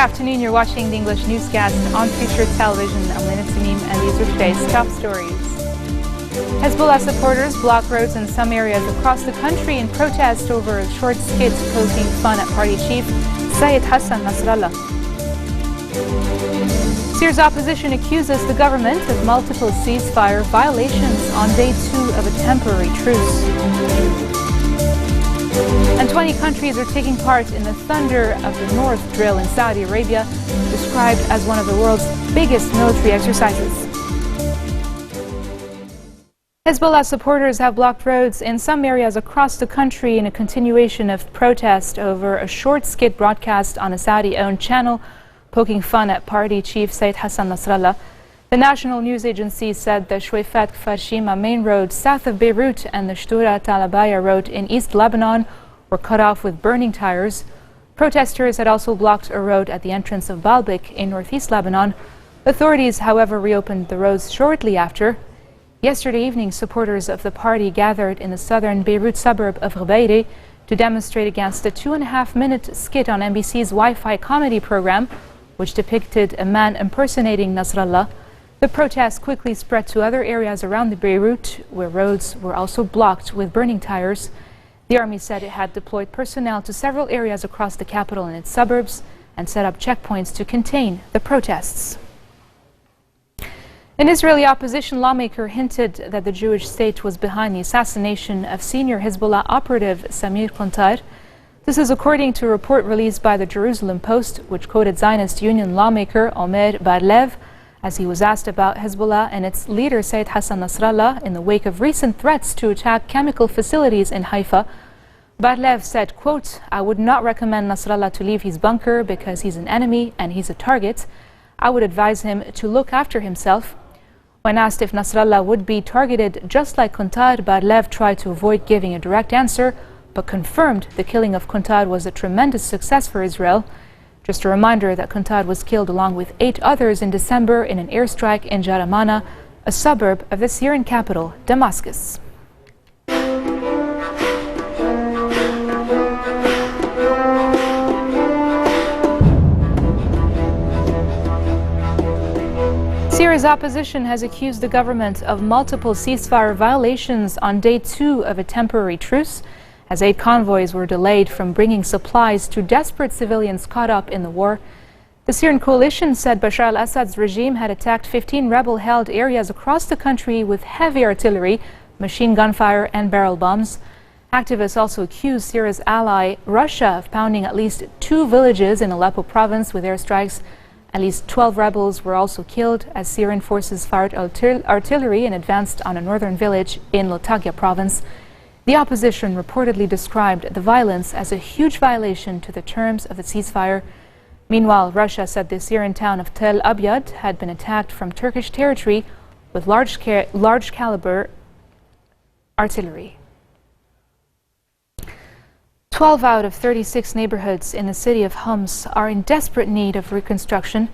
afternoon, you're watching the English newscast on Future Television. I'm Lena Tamim, and these are today's top stories. Hezbollah supporters block roads in some areas across the country in protest over a short skit poking fun at party chief Syed Hassan Nasrallah. Syria's opposition accuses the government of multiple ceasefire violations on day 2 of a temporary truce. And 20 countries are taking part in the Thunder of the North drill in Saudi Arabia, described as one of the world's biggest military exercises. Hezbollah supporters have blocked roads in some areas across the country in a continuation of protest over a short skit broadcast on a Saudi-owned channel poking fun at party chief Syed Hassan Nasrallah. The national news agency said the Shweifat Kfar main road south of Beirut and the Shtura Talabaya road in East Lebanon were cut off with burning tires. Protesters had also blocked a road at the entrance of Baalbek in northeast Lebanon. Authorities, however, reopened the roads shortly after. Yesterday evening, supporters of the party gathered in the southern Beirut suburb of Ghabairi to demonstrate against a 2.5-minute skit on NBC's Wi-Fi comedy program, which depicted a man impersonating Nasrallah. The protest quickly spread to other areas around the Beirut, where roads were also blocked with burning tires. The army said it had deployed personnel to several areas across the capital and its suburbs and set up checkpoints to contain the protests. An Israeli opposition lawmaker hinted that the Jewish state was behind the assassination of senior Hezbollah operative Samir Qantar. This is according to a report released by the Jerusalem Post, which quoted Zionist Union lawmaker Omer Bar-Lev as he was asked about Hezbollah and its leader Syed Hassan Nasrallah in the wake of recent threats to attack chemical facilities in Haifa. Bar-Lev said, quote, "I would not recommend Nasrallah to leave his bunker because he's an enemy and he's a target. I would advise him to look after himself." When asked if Nasrallah would be targeted just like Qantar, Bar-Lev tried to avoid giving a direct answer, but confirmed the killing of Qantar was a tremendous success for Israel. Just a reminder that Qantar was killed along with 8 others in December in an airstrike in Jaramana, a suburb of the Syrian capital, Damascus. Syria's opposition has accused the government of multiple ceasefire violations on day 2 of a temporary truce, as 8 convoys were delayed from bringing supplies to desperate civilians caught up in the war. The Syrian coalition said Bashar al-Assad's regime had attacked 15 rebel-held areas across the country with heavy artillery, machine gun fire and barrel bombs. Activists also accused Syria's ally Russia of pounding at least 2 villages in Aleppo province with airstrikes. At least 12 rebels were also killed as Syrian forces fired artillery and advanced on a northern village in Latakia province. The opposition reportedly described the violence as a huge violation to the terms of the ceasefire. Meanwhile, Russia said the Syrian town of Tel Abyad had been attacked from Turkish territory with large caliber artillery. 12 out of 36 neighborhoods in the city of Homs are in desperate need of reconstruction.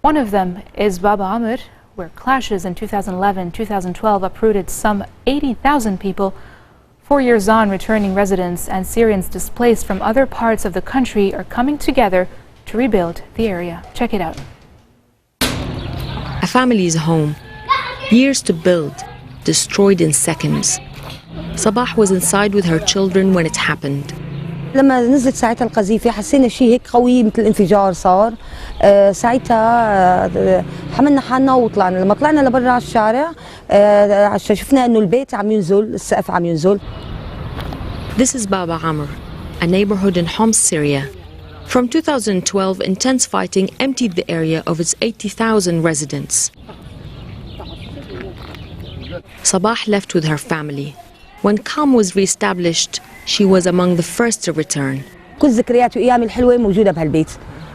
One of them is Baba Amr, where clashes in 2011-2012 uprooted some 80,000 people. 4 years on, returning residents and Syrians displaced from other parts of the country are coming together to rebuild the area. Check it out. A family's home, years to build, destroyed in seconds. Sabah was inside with her children when it happened. لما نزلت ساعتها القذيفة حسينا شيء هيك قوي مثل انفجار صار. ساعتها حملنا حالنا وطلعنا. لما طلعنا لبرا على الشارع شفنا انه البيت عم ينزل، السقف عم ينزل. This is Baba Amr, a neighborhood in Homs, Syria. From 2012, intense fighting emptied the area of its 80,000 residents. Sabah left with her family. When calm was re-established, she was among the first to return. كل ذكريات وأيامي الحلوة موجودة بهالبيت.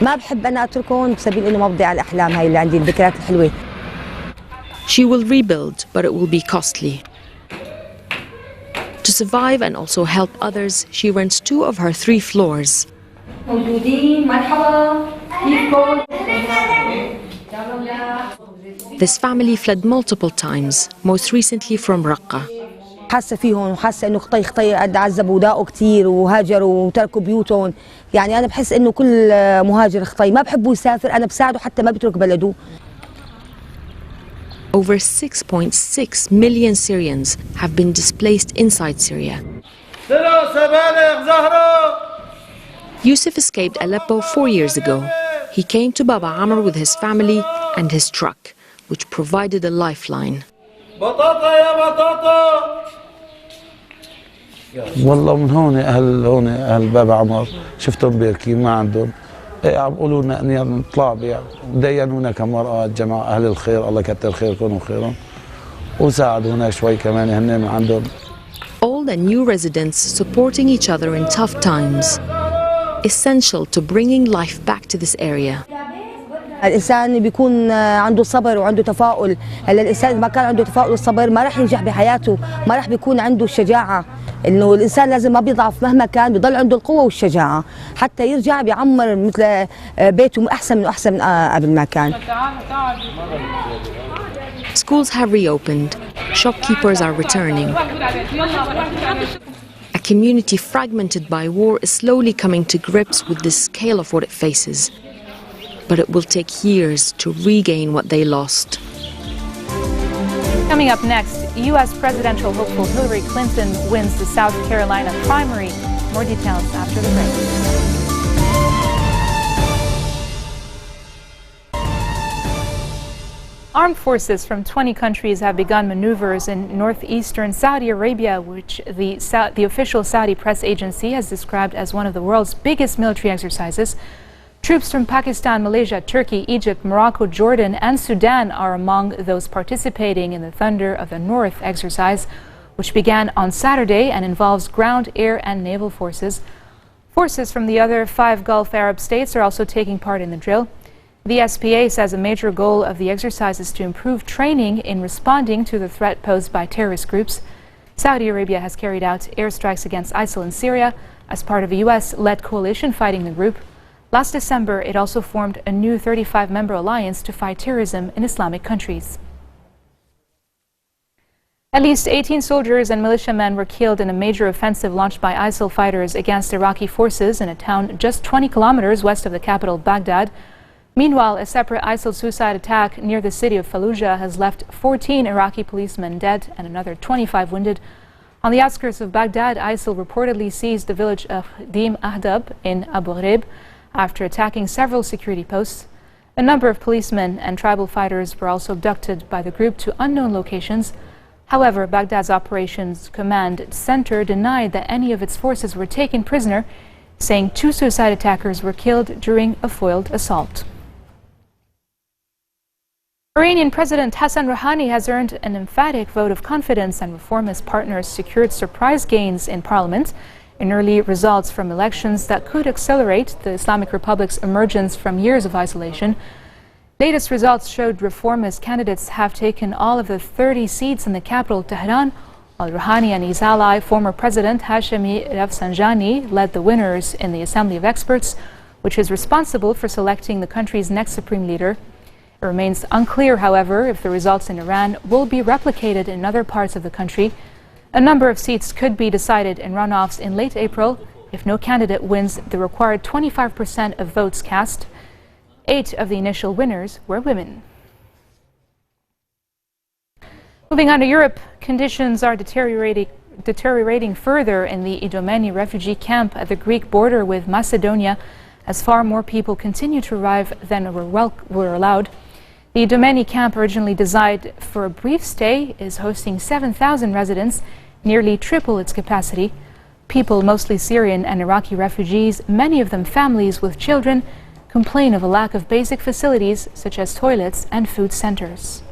ما بحب أنا أتركهم بسبيل إنه ما بضيع الأحلام هاي اللي عندي، الذكريات الحلوة. She will rebuild, but it will be costly. To survive and also help others, she rents 2 of her 3 floors. This family fled multiple times, most recently from Raqqa. حاسه فيهم وحاسه انه خطي قد عذبوا وداقوا كثير وهاجروا وتركوا بيوتهم. يعني انا بحس انه كل مهاجر خطي ما بحبه يسافر، انا بساعده حتى ما بيترك بلده. Over 6.6 million Syrians have been displaced inside Syria. Yusuf escaped Aleppo 4 years ago. He came to Baba Amr with his family and his truck, which provided a lifeline. والله من هون اهل بابا عمر شفتهم بيركي ما عندهم عم يقولوا لنا اني نطلع بيع دينونا كمرأة جماعة اهل الخير الله يكتر خيركم وخيرهم وساعدونا شوي كمان هن عندهم. Old and new residents supporting each other in tough times, essential to bringing life back to this area. الانسان بيكون عنده صبر وعنده تفاؤل، هلا الانسان ما كان عنده تفاؤل والصبر ما راح ينجح بحياته، ما راح بيكون عنده الشجاعه، انه الانسان لازم ما بيضعف مهما كان، بيضل عنده القوه والشجاعه حتى يرجع بيعمر مثل بيته احسن من قبل ما كان. Schools have reopened, shopkeepers are returning. A community fragmented by war is slowly coming to grips with the scale of what it faces. But it will take years to regain what they lost. Coming up next, U.S. presidential hopeful Hillary Clinton wins the South Carolina primary. More details after the break. Armed forces from 20 countries have begun maneuvers in northeastern Saudi Arabia, which the official Saudi press agency has described as one of the world's biggest military exercises. Troops from Pakistan, Malaysia, Turkey, Egypt, Morocco, Jordan, and Sudan are among those participating in the Thunder of the North exercise, which began on Saturday and involves ground, air, and naval forces. Forces from the other 5 Gulf Arab states are also taking part in the drill. The SPA says a major goal of the exercise is to improve training in responding to the threat posed by terrorist groups. Saudi Arabia has carried out airstrikes against ISIL in Syria as part of a U.S.-led coalition fighting the group. Last December, it also formed a new 35-member alliance to fight terrorism in Islamic countries. At least 18 soldiers and militiamen were killed in a major offensive launched by ISIL fighters against Iraqi forces in a town just 20 kilometers west of the capital, Baghdad. Meanwhile, a separate ISIL suicide attack near the city of Fallujah has left 14 Iraqi policemen dead and another 25 wounded. On the outskirts of Baghdad, ISIL reportedly seized the village of Dim Ahdab in Abu Ghraib after attacking several security posts. A number of policemen and tribal fighters were also abducted by the group to unknown locations. However, Baghdad's Operations Command Center denied that any of its forces were taken prisoner, saying 2 suicide attackers were killed during a foiled assault. Iranian President Hassan Rouhani has earned an emphatic vote of confidence, and reformist partners secured surprise gains in parliament in early results from elections that could accelerate the Islamic Republic's emergence from years of isolation. Latest results showed reformist candidates have taken all of the 30 seats in the capital, Tehran, while Rouhani and his ally, former President Hashemi Rafsanjani, led the winners in the Assembly of Experts, which is responsible for selecting the country's next supreme leader. It remains unclear, however, if the results in Iran will be replicated in other parts of the country. A number of seats could be decided in runoffs in late April if no candidate wins the required 25% of votes cast. 8 of the initial winners were women. Moving on to Europe, conditions are deteriorating further in the Idomeni refugee camp at the Greek border with Macedonia as far more people continue to arrive than were allowed. The Idomeni camp, originally designed for a brief stay, is hosting 7,000 residents, nearly triple its capacity. People, mostly Syrian and Iraqi refugees, many of them families with children, complain of a lack of basic facilities such as toilets and food centers.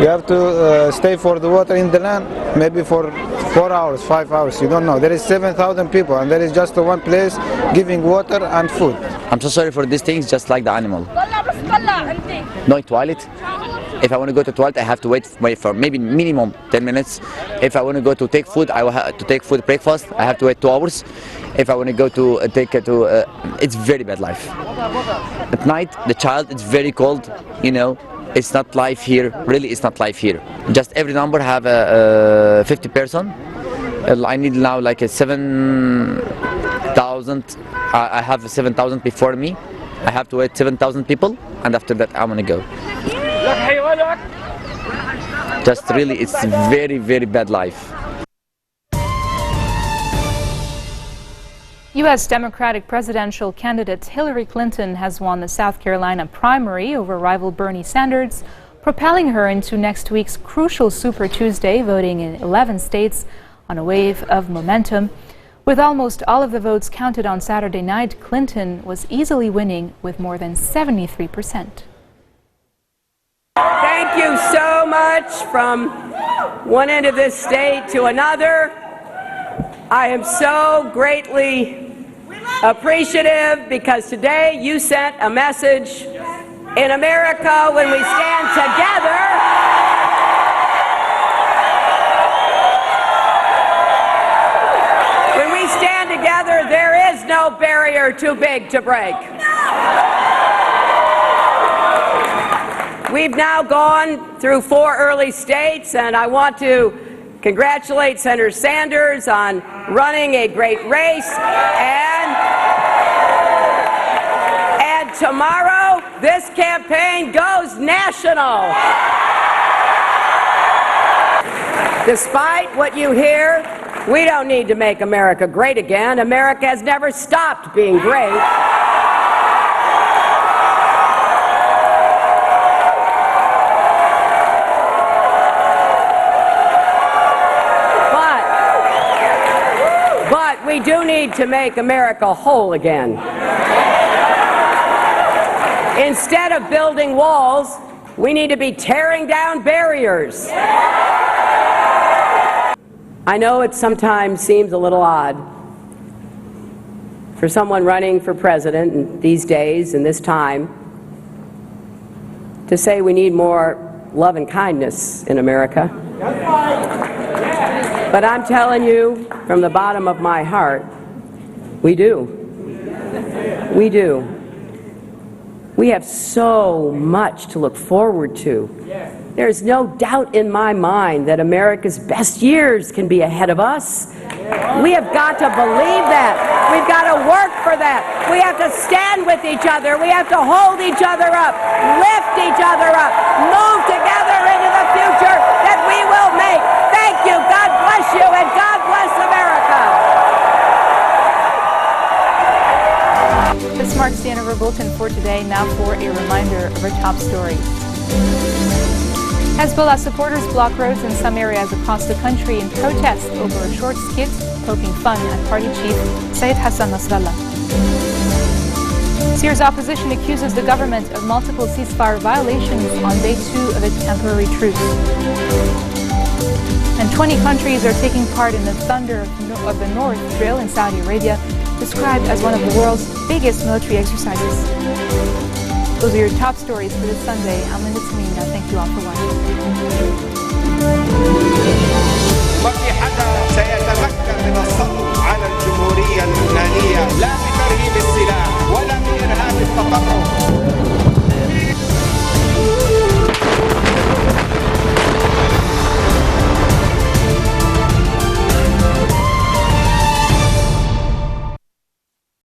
You have to stay for the water in the land, maybe for 4 hours, 5 hours, you don't know. There is 7,000 people and there is just one place giving water and food. I'm so sorry for these things, just like the animal. No toilet. If I want to go to toilet, I have to wait for maybe minimum 10 minutes. If I want to go to take food, I will have to take food breakfast. I have to wait 2 hours. If I want to go to it's very bad life. At night, the child, it's very cold, you know. it's not life here. Really, it's not life here. Just every number have a 50 person. I need now like a 7,000. I have 7,000 before me. I have to wait 7,000 people, and after that I'm gonna go. Just really, it's very, very bad life. U.S. Democratic presidential candidate Hillary Clinton has won the South Carolina primary over rival Bernie Sanders, propelling her into next week's crucial Super Tuesday, voting in 11 states on a wave of momentum. With almost all of the votes counted on Saturday night, Clinton was easily winning with more than 73%. Thank you so much from one end of this state to another. I am so greatly appreciative because today you sent a message in America when we stand together. When we stand together, there is no barrier too big to break. We've now gone through 4 early states, and I want to congratulate Senator Sanders on running a great race. And tomorrow, this campaign goes national. Despite what you hear, we don't need to make America great again. America has never stopped being great. But we do need to make America whole again. Instead of building walls, we need to be tearing down barriers. I know it sometimes seems a little odd for someone running for president these days and this time to say we need more love and kindness in America. But I'm telling you from the bottom of my heart, we do. We do. We have so much to look forward to. There's no doubt in my mind that America's best years can be ahead of us. We have got to believe that. We've got to work for that. We have to stand with each other. We have to hold each other up, lift each other up, move together into the future that we will make. Thank you. God bless you, and God bless America. This marks the end of our bulletin for today. Now for a reminder of our top stories. Hezbollah supporters block roads in some areas across the country in protest over a short skit poking fun at party chief Sayyid Hassan Nasrallah. Syria's opposition accuses the government of multiple ceasefire violations on day 2 of its temporary truce. And 20 countries are taking part in the Thunder of the North drill in Saudi Arabia, described as one of the world's biggest military exercises. Those are your top stories for this Sunday. I'm Linda Tamina. Thank you all for watching.